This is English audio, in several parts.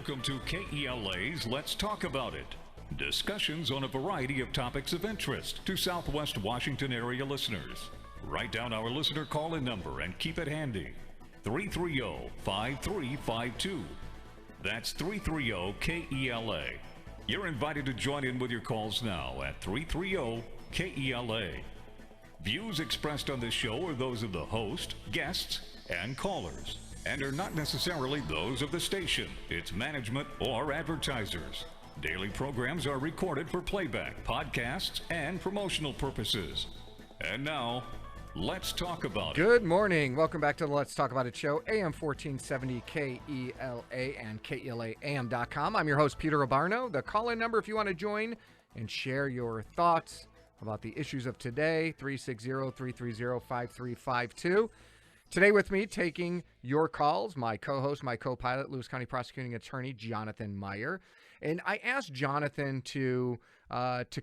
Welcome to KELA's Let's Talk About It. Discussions on a variety of topics of interest to Southwest Washington area listeners. Write down our listener call-in number and keep it handy. 330-5352. That's 330-KELA. You're invited to join in with your calls now at 330-KELA. Views expressed on this show are those of the host, guests, and callers, and are not necessarily those of the station, its management, or advertisers. Daily programs are recorded for playback, podcasts, and promotional purposes. And now, let's talk about it. Good morning. Welcome back to the Let's Talk About It show, AM 1470 KELA and KELAAM.com. I'm your host, Peter Abbarno. The call-in number if you want to join and share your thoughts about the issues of today, 360-330-5352. Today with me, taking your calls, my co-host, my co-pilot, Lewis County Prosecuting Attorney Jonathan Meyer. And I asked Jonathan to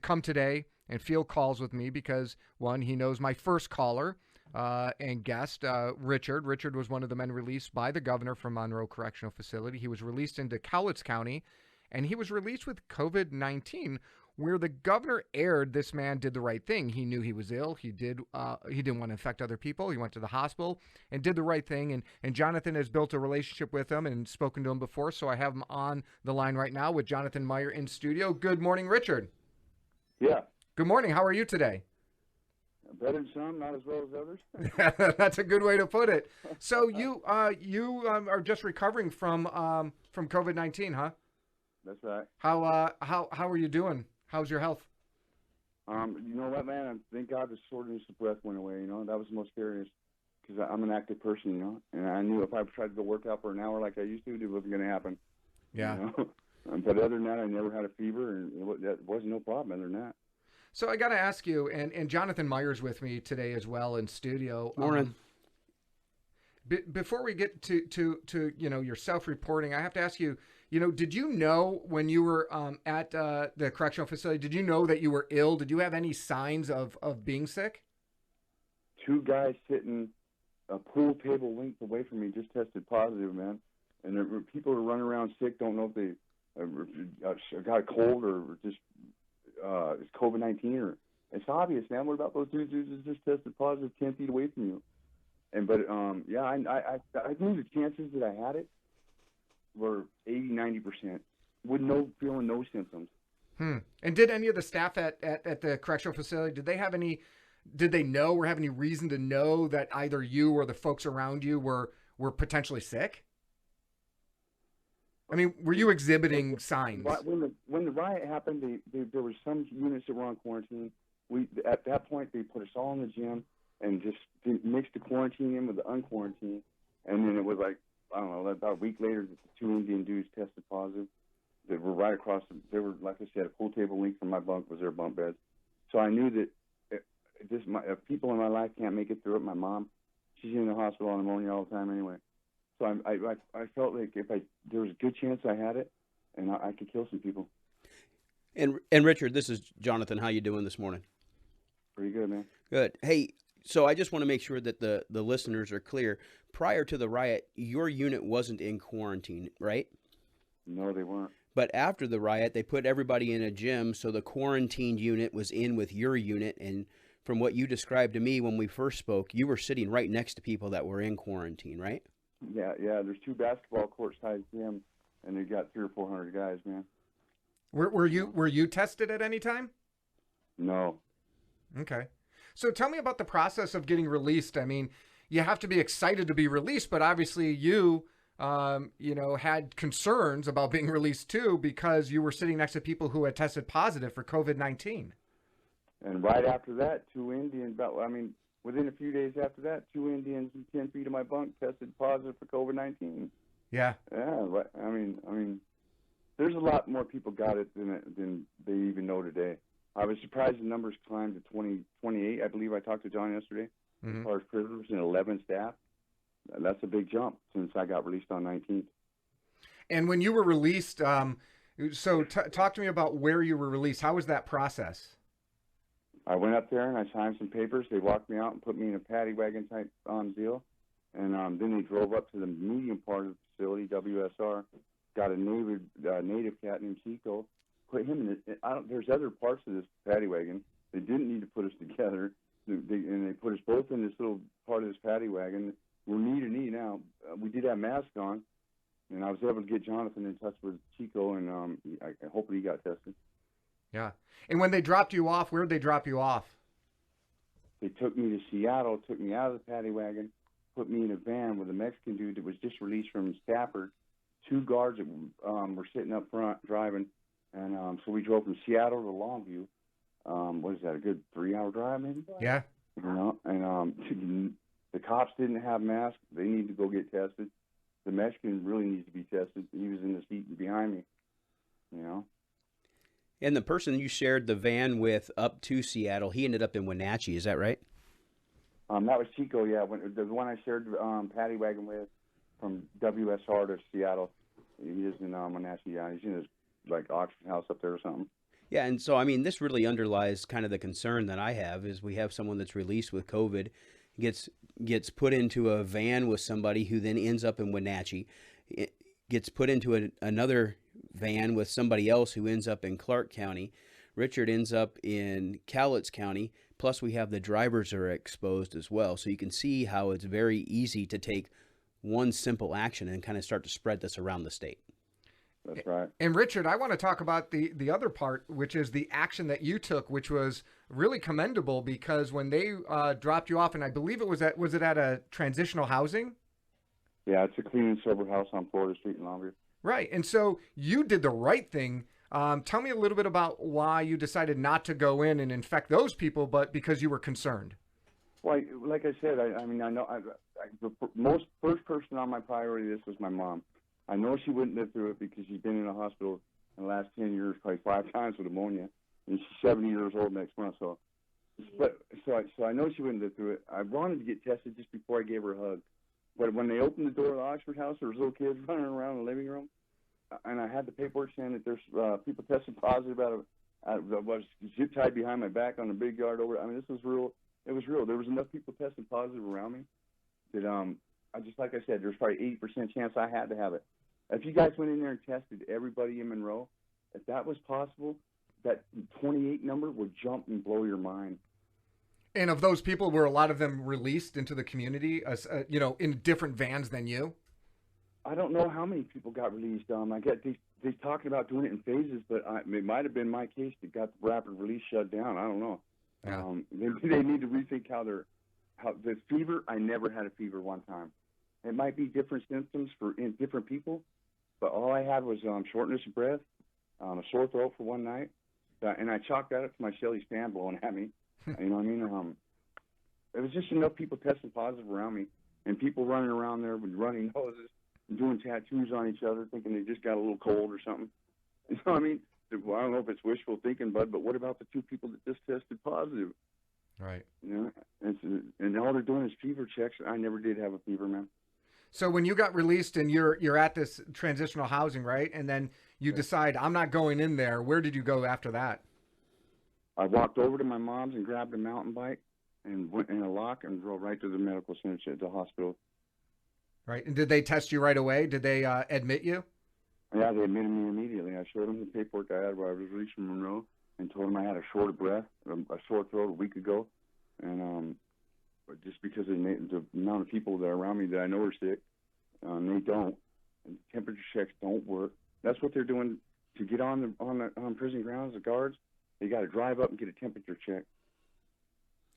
come today and field calls with me because, one, he knows my first caller and guest, Richard. Richard was one of the men released by the governor from Monroe Correctional Facility. He was released into Cowlitz County, and he was released with COVID-19, where the governor erred. This man did the right thing. He knew he was ill. He didn't want to infect other people. He went to the hospital and did the right thing. And Jonathan has built a relationship with him and spoken to him before. So I have him on the line right now with Jonathan Meyer in studio. Good morning, Richard. Yeah. Good morning. How are you today? Better than some, not as well as others. That's a good way to put it. So you are just recovering from COVID-19, huh? That's right. How are you doing? How's your health? You know what, man? Thank God the soreness of breath went away. You know, that was the most scariest because I'm an active person, you know, and I knew if I tried to go work out for an hour like I used to, it wasn't going to happen. Yeah. You know? But other than that, I never had a fever, and that wasn't no problem other than that. So I got to ask you, and Jonathan Meyer's with me today as well in studio. Morning. Before we get to your self-reporting, I have to ask you, did you know when you were at the correctional facility, did you know that you were ill? Did you have any signs of being sick? Two guys sitting a pool table length away from me just tested positive, man. And there were people who run around sick, don't know if they got a cold or just it's COVID-19 or it's obvious, man. What about those dudes who just tested positive 10 feet away from you? I knew the chances that I had it were 80-90% with feeling no symptoms. And did any of the staff at the correctional facility, did they have any reason to know that either you or the folks around you were potentially sick? I mean, were you exhibiting signs? When the riot happened, there were some units that were on quarantine. At that point, they put us all in the gym and just mixed the quarantine in with the unquarantine. And then it was like, I don't know, about a week later, the two Indian dudes tested positive. They were right across, they were, like I said, a pool table length from my bunk was their bunk beds. So I knew that if people in my life can't make it through it, my mom, she's in the hospital on pneumonia all the time anyway. So I felt like there was a good chance I had it, and I could kill some people. And Richard, this is Jonathan. How you doing this morning? Pretty good, man. Good. Hey, so I just want to make sure that the listeners are clear. Prior to the riot, your unit wasn't in quarantine, right? No, they weren't. But after the riot, they put everybody in a gym, so the quarantined unit was in with your unit. And from what you described to me when we first spoke, you were sitting right next to people that were in quarantine, right? Yeah. There's two basketball courts tied to them, and they got 300 or 400 guys, man. Were you tested at any time? No. Okay. So tell me about the process of getting released. I mean, you have to be excited to be released, but obviously you, had concerns about being released too because you were sitting next to people who had tested positive for COVID-19. And right after that, within a few days after that, 2 Indians 10 feet of my bunk tested positive for COVID-19. Yeah. Yeah, but I mean, there's a lot more people got it than they even know today. I was surprised the numbers climbed to 28. I believe I talked to John yesterday. As far as prisoners and 11 staff. That's a big jump since I got released on 19th. And when you were released, talk to me about where you were released. How was that process? I went up there and I signed some papers. They walked me out and put me in a paddy wagon type deal. And then they drove up to the medium part of the facility, WSR, got a native cat named Chico. Put him in it. There's other parts of this paddy wagon. They didn't need to put us together, and they put us both in this little part of this paddy wagon. We're knee to knee now. We did have masks on, and I was able to get Jonathan in touch with Chico, and hopefully he got tested. Yeah. And when they dropped you off, where did they drop you off? They took me to Seattle, took me out of the paddy wagon, put me in a van with a Mexican dude that was just released from Stafford. 2 guards that were sitting up front driving, and so we drove from Seattle to Longview. What is that, a good 3-hour drive maybe? Yeah. And the cops didn't have masks. They need to go get tested. The Mexican really needs to be tested. He was in the seat behind me, you know. And the person you shared the van with up to Seattle, he ended up in Wenatchee. Is that right? That was Chico, yeah. The one I shared paddy wagon with from WSR to Seattle. He is in Wenatchee, yeah. He's in his Oxford house up there or something. Yeah, and so, I mean, this really underlies kind of the concern that I have is we have someone that's released with COVID, gets put into a van with somebody who then ends up in Wenatchee, gets put into another van with somebody else who ends up in Clark County. Richard ends up in Cowlitz County, plus we have the drivers are exposed as well. So you can see how it's very easy to take one simple action and kind of start to spread this around the state. That's right. And Richard, I want to talk about the other part, which is the action that you took, which was really commendable because when they dropped you off, and I believe was it at a transitional housing? Yeah, it's a clean and sober house on Florida Street in Longview. Right. And so you did the right thing. Tell me a little bit about why you decided not to go in and infect those people, but because you were concerned. Well, like I said, I mean, I know the first person on my priority list was my mom. I know she wouldn't live through it because she's been in the hospital in the last 10 years, probably 5 times with pneumonia, and she's 70 years old next month. So I know she wouldn't live through it. I wanted to get tested just before I gave her a hug. But when they opened the door of the Oxford house, there was little kids running around in the living room, and I had the paperwork saying that there's people tested positive out of that was zip tied behind my back on the big yard over. I mean, this was real. It was real. There was enough people testing positive around me that I just like I said, there's probably 80% chance I had to have it. If you guys went in there and tested everybody in Monroe, if that was possible, that 28 number would jump and blow your mind. And of those people, were a lot of them released into the community, in different vans than you? I don't know how many people got released. I get they're talking about doing it in phases, but it might have been my case that got the rapid release shut down. I don't know. Yeah. They need to rethink how the fever. I never had a fever one time. It might be different symptoms in different people, but all I had was shortness of breath, a sore throat for one night, and I chalked that up to my Shelly stand blowing at me. You know what I mean? It was just enough people testing positive around me, and people running around there with running noses and doing tattoos on each other, thinking they just got a little cold or something. You know what I mean? Well, I don't know if it's wishful thinking, bud, but what about the 2 people that just tested positive? Right. You know, and all they're doing is fever checks. I never did have a fever, man. So when you got released and you're at this transitional housing, right? And then you decide, I'm not going in there. Where did you go after that? I walked over to my mom's and grabbed a mountain bike and went in a lock and drove right to the medical center at the hospital. Right. And did they test you right away? Did they admit you? Yeah, they admitted me immediately. I showed them the paperwork I had where I was released from Monroe and told them I had a short of breath, a sore throat a week ago. And just because the amount of people that are around me that I know are sick, they don't. And temperature checks don't work. That's what they're doing to get on prison grounds, the guards. They got to drive up and get a temperature check.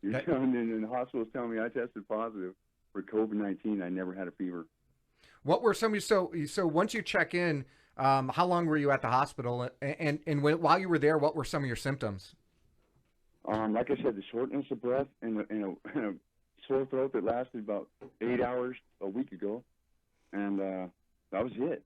You're telling me, and the hospital's telling me I tested positive for COVID-19. I never had a fever. What were some of you? So once you check in, how long were you at the hospital? And while you were there, what were some of your symptoms? Like I said, the shortness of breath and a sore throat that lasted about 8 hours a week ago, and that was it.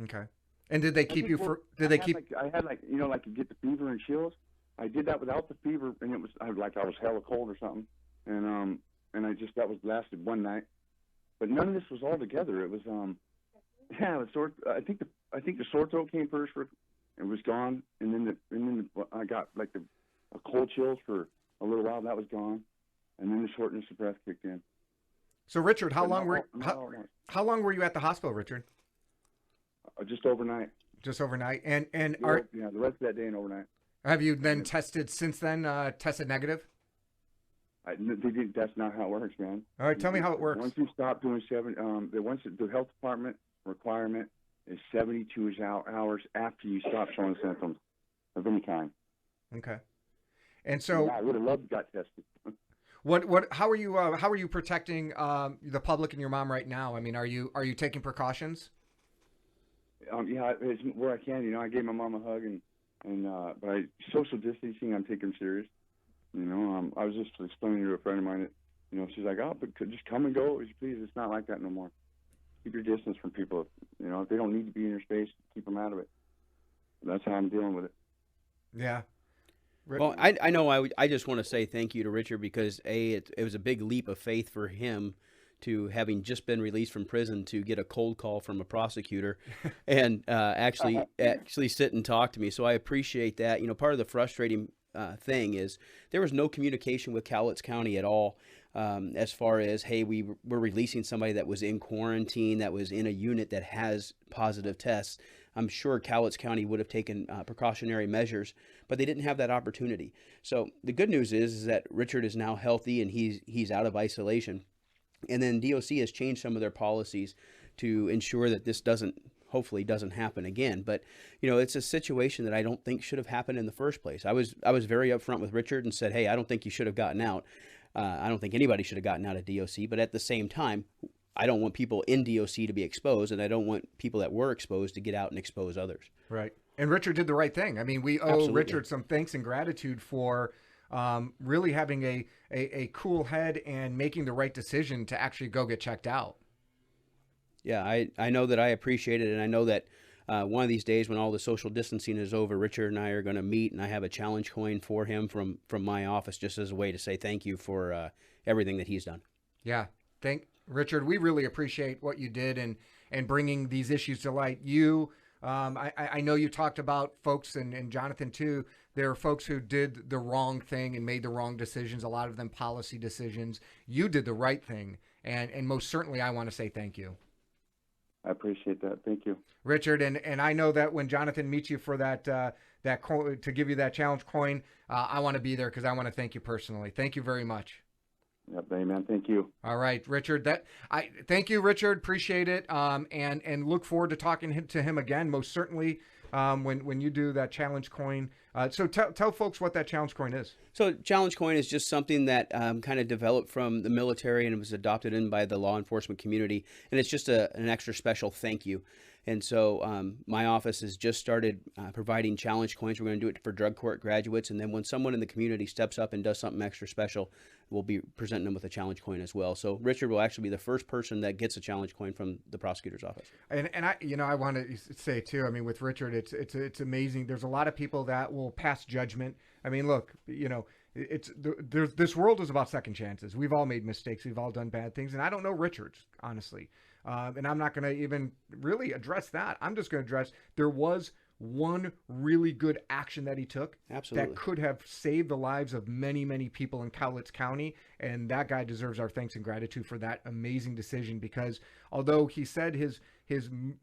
Okay. And did they keep you for? Did they keep? I had you get the fever and chills. I did that without the fever, and it was I was hella cold or something, and that was lasted one night, but none of this was all together. It was it was sore. I think the sore throat came first. It was gone, and then I got a cold chills for a little while. That was gone, and then the shortness of breath kicked in. So Richard, how long were you at the hospital, Richard? Just overnight. Just overnight. And The rest of that day and overnight. have you then tested since then? Tested negative? That's not how it works, man. All right, tell me how it works. Once you stop doing the health department requirement is 72 hours after you stop showing symptoms of any kind. Okay. And so yeah, I would have loved to got tested. how are you protecting the public and your mom right now? I mean, are you taking precautions? Yeah, it's where I can. I gave my mom a hug but social distancing, I'm taking serious. I was just explaining to a friend of mine that, she's like, but just come and go as you please. It's not like that no more. Keep your distance from people. If they don't need to be in your space, keep them out of it. That's how I'm dealing with it. Yeah. Well, I know I just want to say thank you to Richard because it was a big leap of faith for him to having just been released from prison to get a cold call from a prosecutor and actually sit and talk to me. So I appreciate that. Part of the frustrating thing is there was no communication with Cowlitz County at all as far as, hey, we're releasing somebody that was in quarantine, that was in a unit that has positive tests. I'm sure Cowlitz County would have taken precautionary measures, but they didn't have that opportunity. So the good news is that Richard is now healthy and he's out of isolation. And then DOC has changed some of their policies to ensure that this hopefully doesn't happen again. But, it's a situation that I don't think should have happened in the first place. I was very upfront with Richard and said, hey, I don't think you should have gotten out. I don't think anybody should have gotten out of DOC. But at the same time, I don't want people in DOC to be exposed, and I don't want people that were exposed to get out and expose others. Right. And Richard did the right thing. I mean, we owe Absolutely. Richard some thanks and gratitude for really having a cool head and making the right decision to actually go get checked out. Yeah, I know that I appreciate it, and I know that one of these days when all the social distancing is over, Richard and I are going to meet, and I have a challenge coin for him from my office just as a way to say thank you for everything that he's done. Yeah, Richard, we really appreciate what you did and bringing these issues to light. I know you talked about folks, and Jonathan too, there are folks who did the wrong thing and made the wrong decisions, a lot of them policy decisions. You did the right thing, and most certainly I want to say thank you. I appreciate that. Thank you, Richard. And I know that when Jonathan meets you for that to give you that challenge coin, I want to be there because I want to thank you personally. Thank you very much. Yep, amen. Thank you. All right, Richard. Thank you, Richard. Appreciate it. And look forward to talking to him again. Most certainly, when you do that challenge coin. So tell folks what that challenge coin is. So challenge coin is just something that kind of developed from the military and was adopted in by the law enforcement community, and it's just an extra special thank you. And so my office has just started providing challenge coins. We're going to do it for drug court graduates. And then when someone in the community steps up and does something extra special, we'll be presenting them with a challenge coin as well. So Richard will actually be the first person that gets a challenge coin from the prosecutor's office. And I want to say too, I mean, with Richard, it's amazing. There's a lot of people that will pass judgment. I mean, look, this world is about second chances. We've all made mistakes. We've all done bad things. And I don't know Richard's, honestly. And I'm not going to even really address that. I'm just going to address there was one really good action that he took. Absolutely. That could have saved the lives of many, many people in Cowlitz County. And that guy deserves our thanks and gratitude for that amazing decision, because although he said his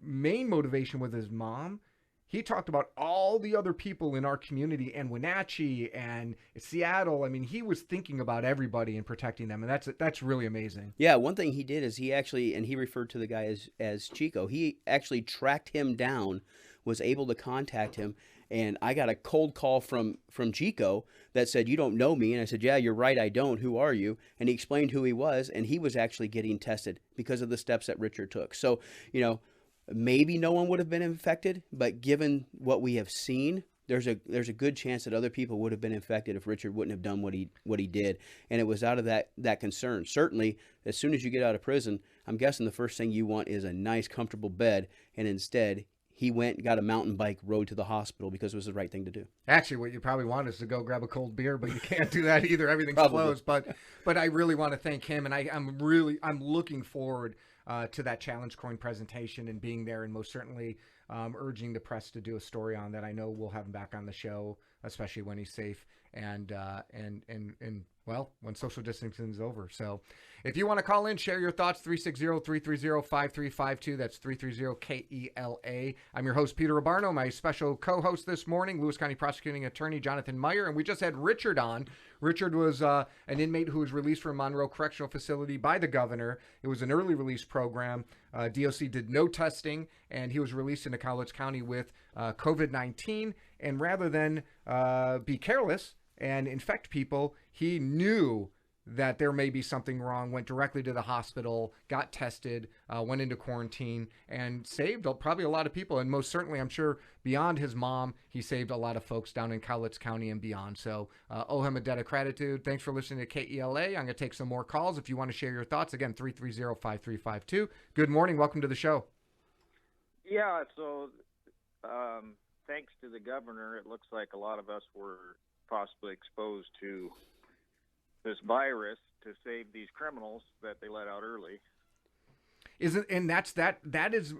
main motivation was his mom, he talked about all the other people in our community and Wenatchee and Seattle. I mean, he was thinking about everybody and protecting them, and that's really amazing. Yeah, one thing he did is he referred to the guy as Chico. He actually tracked him down, was able to contact him, and I got a cold call from Chico that said, "You don't know me," and I said, "Yeah, you're right, I don't. Who are you?" And he explained who he was, and he was actually getting tested because of the steps that Richard took. So, maybe no one would have been infected, but given what we have seen, there's a good chance that other people would have been infected if Richard wouldn't have done what he did. And it was out of that concern. Certainly, as soon as you get out of prison, I'm guessing the first thing you want is a nice, comfortable bed. And instead, he went and got a mountain bike, rode to the hospital because it was the right thing to do. Actually, what you probably want is to go grab a cold beer, but you can't do that either. Everything's closed. But I really want to thank him, and I'm looking forward to that challenge coin presentation and being there, and most certainly urging the press to do a story on that. I know we'll have him back on the show especially when he's safe and well, when social distancing is over. So if you want to call in, share your thoughts, 360-330-5352. That's 330-KELA. I'm your host, Peter Abbarno. My special co-host this morning, Lewis County Prosecuting Attorney Jonathan Meyer. And we just had Richard on. Richard was an inmate who was released from Monroe Correctional Facility by the governor. It was an early release program. DOC did no testing, and he was released into Cowlitz County with COVID-19. And rather than be careless and infect people, he knew that there may be something wrong, went directly to the hospital, got tested, went into quarantine, and saved probably a lot of people. And most certainly, I'm sure, beyond his mom, he saved a lot of folks down in Cowlitz County and beyond. So owe him a debt of gratitude. Thanks for listening to KELA. I'm going to take some more calls if you want to share your thoughts. Again, 330-5352. Good morning. Welcome to the show. Yeah, so thanks to the governor, it looks like a lot of us were possibly exposed to this virus to save these criminals that they let out early. Isn't, and that's that is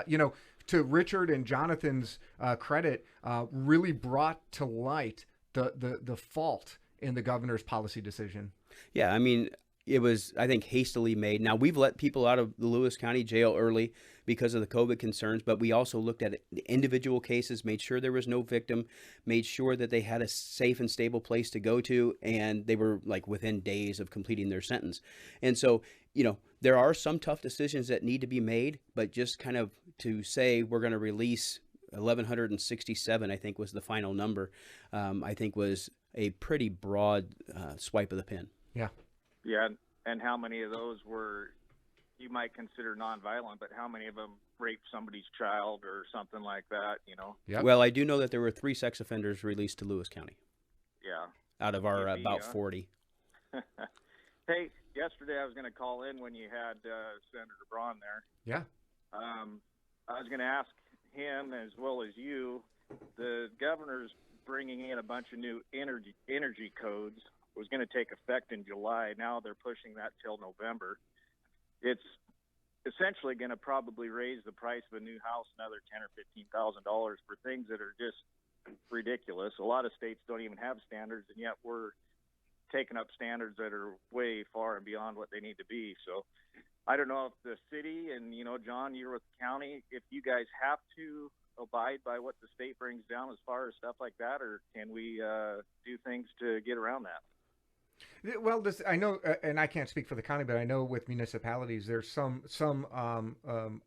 you know, to Richard and Jonathan's credit, really brought to light the fault in the governor's policy decision. Yeah, I mean, it was, I think, hastily made. Now, we've let people out of the Lewis County Jail early because of the COVID concerns, but we also looked at the individual cases, made sure there was no victim, made sure that they had a safe and stable place to go to, and they were like within days of completing their sentence. And so, you know, there are some tough decisions that need to be made, but just kind of to say we're going to release 1,167, I think was the final number, I think was a pretty broad swipe of the pen. Yeah. Yeah, and how many of those were you might consider nonviolent, but how many of them raped somebody's child or something like that, you know? Yep. Well, I do know that there were 3 sex offenders released to Lewis County. Yeah. Out of our about 40. Hey, yesterday I was going to call in when you had Senator Braun there. Yeah. I was going to ask him as well as you, the governor's bringing in a bunch of new energy codes. It was going to take effect in July. Now they're pushing that till November. It's essentially going to probably raise the price of a new house another $10,000 or $15,000 for things that are just ridiculous. A lot of states don't even have standards, and yet we're taking up standards that are way far and beyond what they need to be. So I don't know if the city and, you know, John, you're with the county, if you guys have to abide by what the state brings down as far as stuff like that, or can we do things to get around that? Well, this I know, and I can't speak for the county, but I know with municipalities, there's some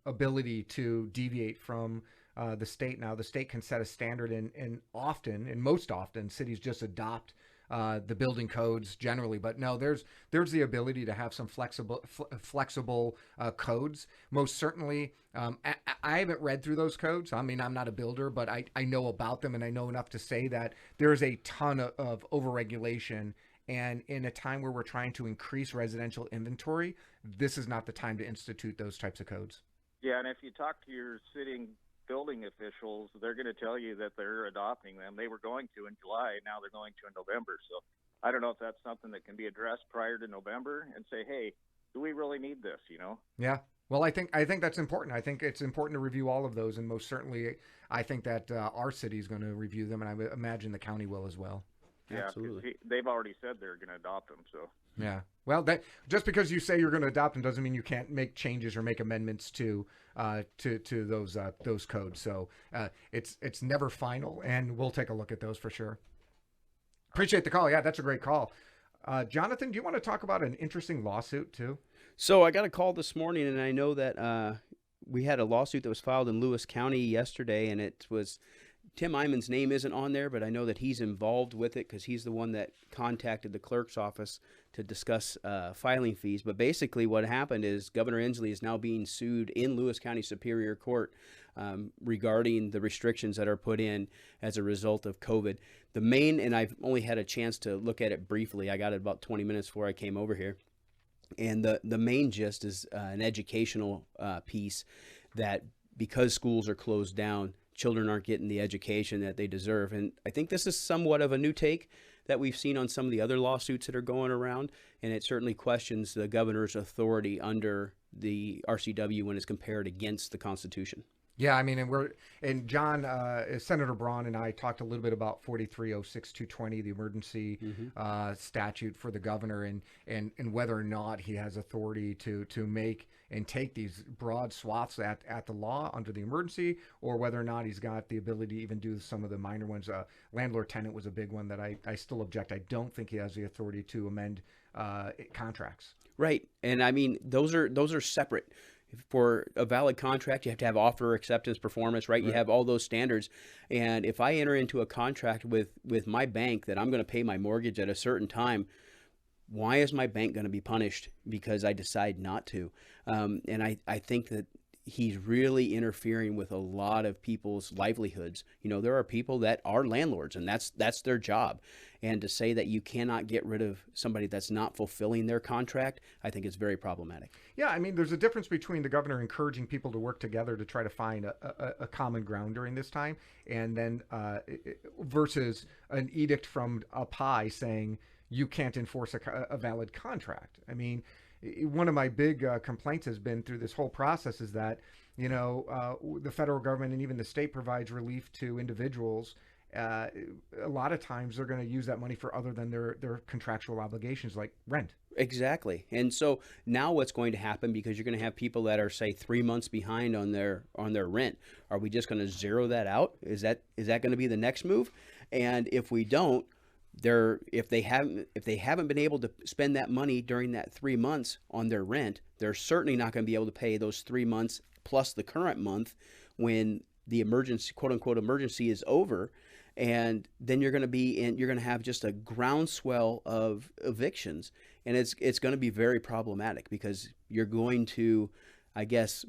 ability to deviate from the state. Now, the state can set a standard, and most often, cities just adopt the building codes generally. But no, there's the ability to have some flexible codes. Most certainly, I haven't read through those codes. I mean, I'm not a builder, but I know about them, and I know enough to say that there's a ton of overregulation. And in a time where we're trying to increase residential inventory, this is not the time to institute those types of codes. Yeah, and if you talk to your sitting building officials, they're going to tell you that they're adopting them. They were going to in July, now they're going to in November. So I don't know if that's something that can be addressed prior to November and say, hey, do we really need this, you know? Yeah. Well, I think that's important. I think it's important to review all of those, and most certainly I think that our city is going to review them, and I would imagine the county will as well. Yeah, absolutely. They've already said they're going to adopt them. So yeah, well, that just because you say you're going to adopt them doesn't mean you can't make changes or make amendments to those codes. So it's never final, and we'll take a look at those for sure. Appreciate the call. Yeah, that's a great call. Jonathan, do you want to talk about an interesting lawsuit too? So I got a call this morning, and I know that we had a lawsuit that was filed in Lewis County yesterday, and it was. Tim Iman's name isn't on there, but I know that he's involved with it because he's the one that contacted the clerk's office to discuss filing fees. But basically what happened is Governor Inslee is now being sued in Lewis County Superior Court regarding the restrictions that are put in as a result of COVID. The main, and I've only had a chance to look at it briefly, I got it about 20 minutes before I came over here, and the main gist is an educational piece that because schools are closed down, children aren't getting the education that they deserve. And I think this is somewhat of a new take that we've seen on some of the other lawsuits that are going around, and it certainly questions the governor's authority under the RCW when it's compared against the Constitution. Yeah, I mean, and John, Senator Braun and I talked a little bit about 4306-220, the emergency statute for the governor, and whether or not he has authority to make and take these broad swaths at the law under the emergency, or whether or not he's got the ability to even do some of the minor ones. Landlord-tenant was a big one that I still object. I don't think he has the authority to amend contracts. Right, and I mean those are separate. For a valid contract, you have to have offer, acceptance, performance, right? You have all those standards. And if I enter into a contract with my bank that I'm going to pay my mortgage at a certain time, why is my bank going to be punished because I decide not to? And I think that he's really interfering with a lot of people's livelihoods. You know, there are people that are landlords, and that's their job. And to say that you cannot get rid of somebody that's not fulfilling their contract, I think it's very problematic. Yeah, I mean, there's a difference between the governor encouraging people to work together to try to find a common ground during this time, and then versus an edict from up high saying you can't enforce a valid contract. I mean, one of my big complaints has been through this whole process is that, you know, the federal government and even the state provides relief to individuals. A lot of times they're going to use that money for other than their contractual obligations like rent. Exactly. And so now what's going to happen, because you're going to have people that are, say, 3 months behind on their rent, are we just going to zero that out? Is that going to be the next move? And if we don't, if they haven't been able to spend that money during that 3 months on their rent, they're certainly not going to be able to pay those 3 months plus the current month when the emergency, quote unquote, emergency is over. And then you're going to have just a groundswell of evictions, and it's going to be very problematic because you're going to, I guess,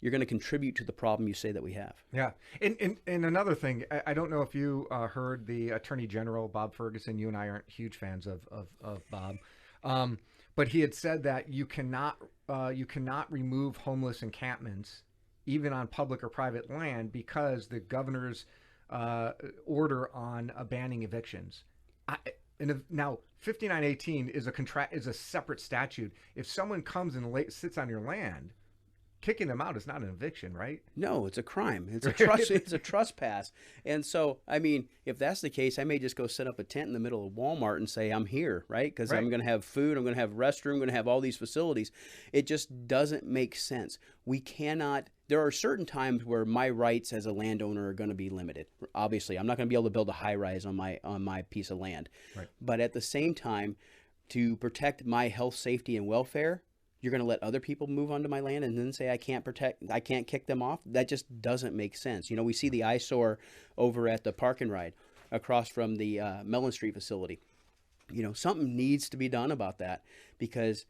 you're going to contribute to the problem you say that we have. Yeah. And another thing, I don't know if you heard the Attorney General, Bob Ferguson. You and I aren't huge fans of Bob. But he had said that you cannot remove homeless encampments even on public or private land because the governor's order on banning evictions. Now 5918 is a separate statute. If someone comes and sits on your land, kicking them out is not an eviction, right? No, it's a crime. It's a trespass. And so, I mean, if that's the case, I may just go set up a tent in the middle of Walmart and say I'm here, right? Because I'm going to have food, I'm going to have restroom, I'm going to have all these facilities. It just doesn't make sense. We cannot. There are certain times where my rights as a landowner are going to be limited. Obviously, I'm not going to be able to build a high rise on my piece of land. Right. But at the same time, to protect my health, safety, and welfare, you're going to let other people move onto my land and then say I can't kick them off? That just doesn't make sense. You know, we see the eyesore over at the Park and Ride across from the Mellon Street facility. You know, something needs to be done about that, because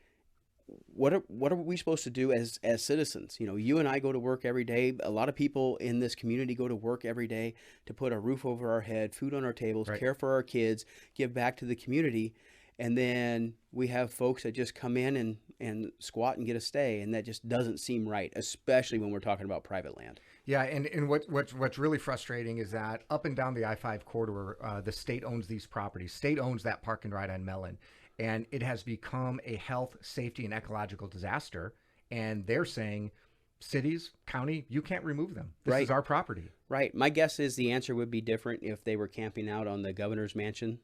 what are we supposed to do as citizens? You know, you and I go to work every day. A lot of people in this community go to work every day to put a roof over our head, food on our tables, care for our kids, give back to the community. And then we have folks that just come in and squat and get a stay, and that just doesn't seem right, especially when we're talking about private land. Yeah, and what's really frustrating is that up and down the I-5 corridor, the state owns these properties. State owns that Park and Ride on Mellon, and it has become a health, safety, and ecological disaster. And they're saying, cities, county, you can't remove them. This is our property. Right. My guess is the answer would be different if they were camping out on the governor's mansion.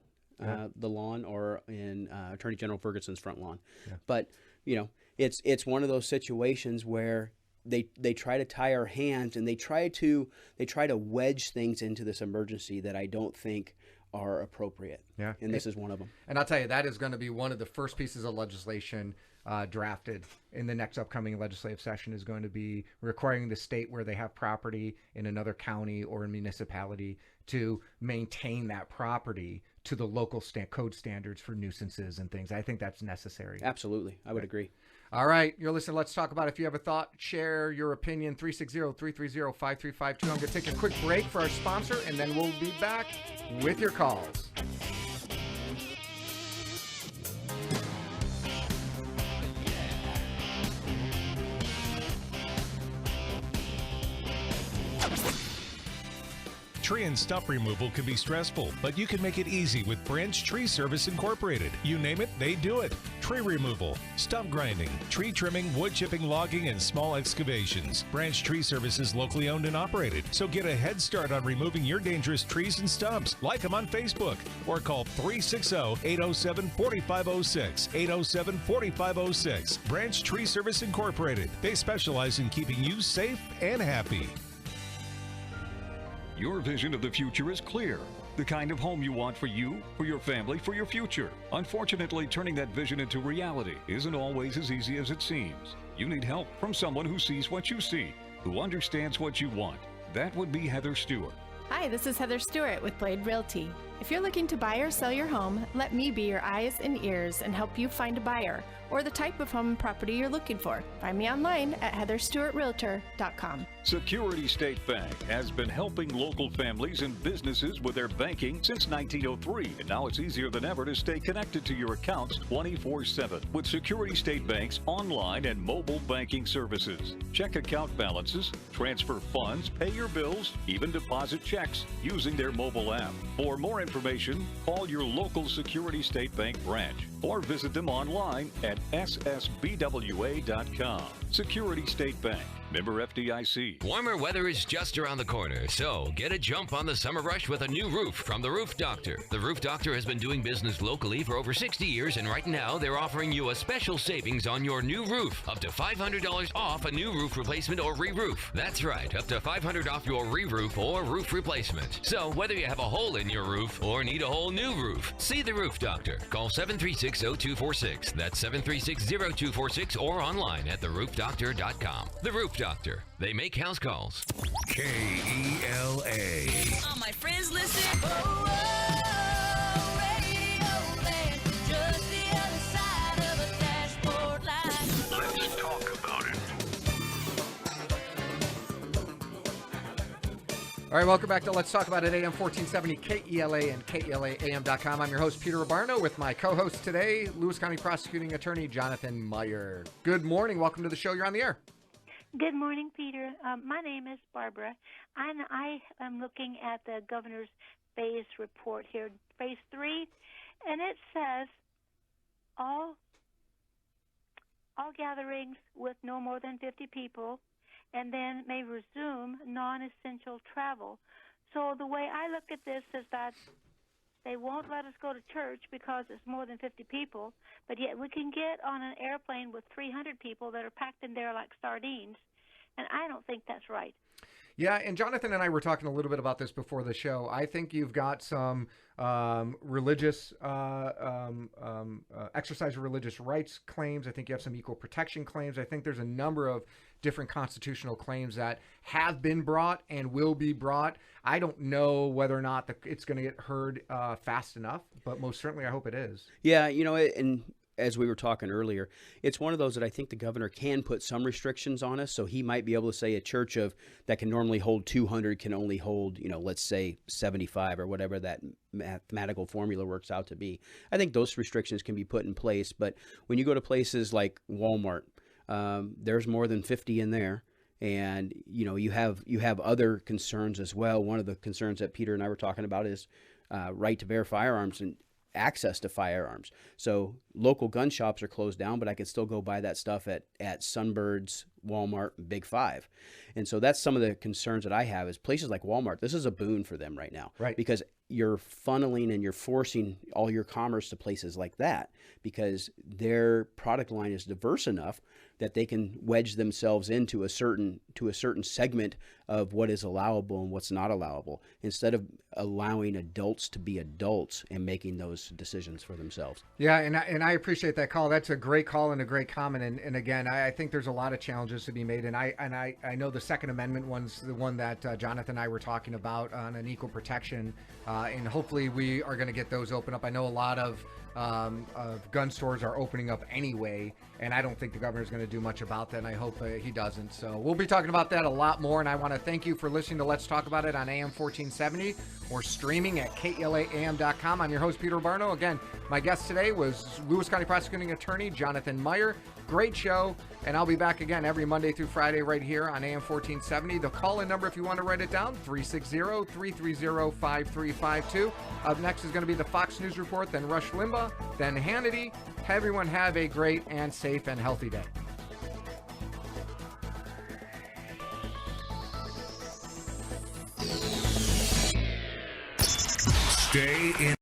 The lawn, or in Attorney General Ferguson's front lawn. Yeah. But, you know, it's one of those situations where they try to tie our hands, and they try to wedge things into this emergency that I don't think are appropriate. Yeah. And this is one of them. And I'll tell you, that is going to be one of the first pieces of legislation drafted in the next upcoming legislative session, is going to be requiring the state where they have property in another county or a municipality to maintain that property to the local code standards for nuisances and things. I think that's necessary. Absolutely. I would agree. All right. You're listening. Let's talk about it. If you have a thought, share your opinion. 360-330-5352. I'm going to take a quick break for our sponsor, and then we'll be back with your calls. Tree and stump removal can be stressful, but you can make it easy with Branch Tree Service Incorporated. You name it, they do it. tree removal, stump grinding, tree trimming, wood chipping, logging, and small excavations. Branch Tree Service is locally owned and operated, so get a head start on removing your dangerous trees and stumps. Like them on Facebook or call 360-807-4506, 807-4506. Branch Tree Service Incorporated. They specialize in keeping you safe and happy. Your vision of the future is clear. The kind of home you want for you, for your family, for your future. Unfortunately, turning that vision into reality isn't always as easy as it seems. You need help from someone who sees what you see, who understands what you want. That would be Heather Stewart. Hi, this is Heather Stewart with Blade Realty. If you're looking to buy or sell your home, let me be your eyes and ears and help you find a buyer or the type of home and property you're looking for. Find me online at heatherstewartrealtor.com. Security State Bank has been helping local families and businesses with their banking since 1903, and now it's easier than ever to stay connected to your accounts 24/7 with Security State Bank's online and mobile banking services. Check account balances, transfer funds, pay your bills, even deposit checks using their mobile app. For more information, call your local Security State Bank branch or visit them online at ssbwa.com. Security State Bank, member FDIC. Warmer weather is just around the corner, so get a jump on the summer rush with a new roof from The Roof Doctor. The Roof Doctor has been doing business locally for over 60 years, and right now they're offering you a special savings on your new roof, up to $500 off a new roof replacement or re-roof. That's right, up to $500 off your re-roof or roof replacement. So whether you have a hole in your roof or need a whole new roof, see The Roof Doctor. Call 736-0246. That's 736-0246 or online at theroofdoctor.com. The Roof Doctor. They make house calls. KELA. All my friends listen. Oh, radio land, just the other side of a dashboard light. Let's talk about it. All right, welcome back to Let's Talk About It, AM 1470, KELA and KELAAM.com. I'm your host, Peter Abbarno, with my co-host today, Lewis County Prosecuting Attorney Jonathan Meyer. Good morning. Welcome to the show. You're on the air. Good morning, Peter. My name is Barbara, and I am looking at the governor's phase report here, phase 3, and it says all gatherings with no more than 50 people, and then may resume non-essential travel. So the way I look at this is that they won't let us go to church because it's more than 50 people, but yet we can get on an airplane with 300 people that are packed in there like sardines, and I don't think that's right. Yeah, and Jonathan and I were talking a little bit about this before the show. I think you've got some religious exercise of religious rights claims. I think you have some equal protection claims. I think there's a number of different constitutional claims that have been brought and will be brought. I don't know whether or not it's going to get heard fast enough, but most certainly I hope it is. Yeah, you know, and as we were talking earlier, it's one of those that I think the governor can put some restrictions on us. So he might be able to say a church that can normally hold 200 can only hold, let's say 75 or whatever that mathematical formula works out to be. I think those restrictions can be put in place. But when you go to places like Walmart, there's more than 50 in there. And, you have other concerns as well. One of the concerns that Peter and I were talking about is right to bear firearms and access to firearms. So local gun shops are closed down, but I can still go buy that stuff at Sunbirds, Walmart, Big Five. And so that's some of the concerns that I have is places like Walmart. This is a boon for them right now, right? Because you're funneling and you're forcing all your commerce to places like that because their product line is diverse enough that they can wedge themselves into a certain segment of what is allowable and what's not allowable, instead of allowing adults to be adults and making those decisions for themselves. Yeah, and I appreciate that call. That's a great call and a great comment. And again, I think there's a lot of challenges to be made. And I know the Second Amendment one's the one that Jonathan and I were talking about on an equal protection, and hopefully we are going to get those open up. I know a lot of gun stores are opening up anyway, and I don't think the governor's going to do much about that, and I hope he doesn't. So we'll be talking about that a lot more, and I want to thank you for listening to Let's Talk About It on AM 1470 or streaming at KELAAM.com. I'm your host, Peter Abbarno. Again, my guest today was Lewis County Prosecuting Attorney Jonathan Meyer. Great show, and I'll be back again every Monday through Friday right here on AM 1470. The call-in number, if you want to write it down, 360-330-5352. Up next is going to be the Fox News Report, then Rush Limbaugh, then Hannity. Everyone have a great and safe and healthy day. Stay in.